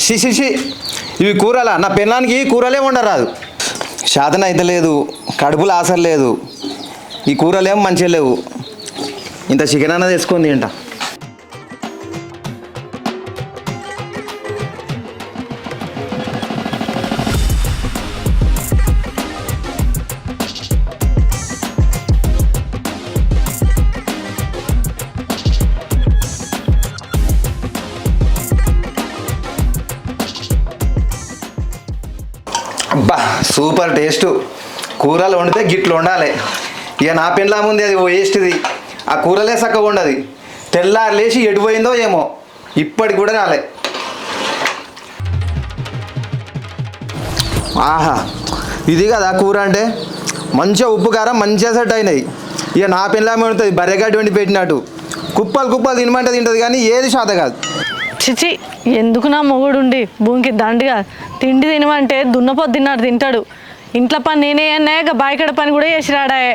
షి ఇవి కూరలా? నా పెళ్ళానికి కూరలే వండరాదు. శాతన అయితే లేదు, కడుపులో ఆసరు లేదు, ఈ కూరలేం మంచిగా లేవు. ఇంత చికెన్ అన్నది వేసుకుంది ఏంట. అబ్బా సూపర్ టేస్ట్. కూరలు వండితే గిట్లు వండాలి. ఇక నా పెళ్ళా ముందు అది వేస్ట్ది, ఆ కూరలే చక్కగా ఉండదు. తెల్లారు లేచి ఎడిపోయిందో ఏమో, ఇప్పటికి కూడా రాలే. ఆహా, ఇది కదా కూర అంటే. మంచిగా ఉప్పు కారం మంచిగా సెట్ అయినాయి. ఇక నా పెళ్ళామే వండుతుంది బర్రెగడ్డి వండి పెట్టినట్టు. కుప్పలు కుప్పలు తినమంటే తింటుంది, కానీ ఏది శాత కాదు. చిచి, ఎందుకు నా మొగుడుండి భూమికి దండిగా తిండి తినమంటే దున్నపోతు తిన్నాడు తింటాడు. ఇంట్లో పని నేనే అన్నాక బాయికడ పని కూడా చేసి రాడాయే.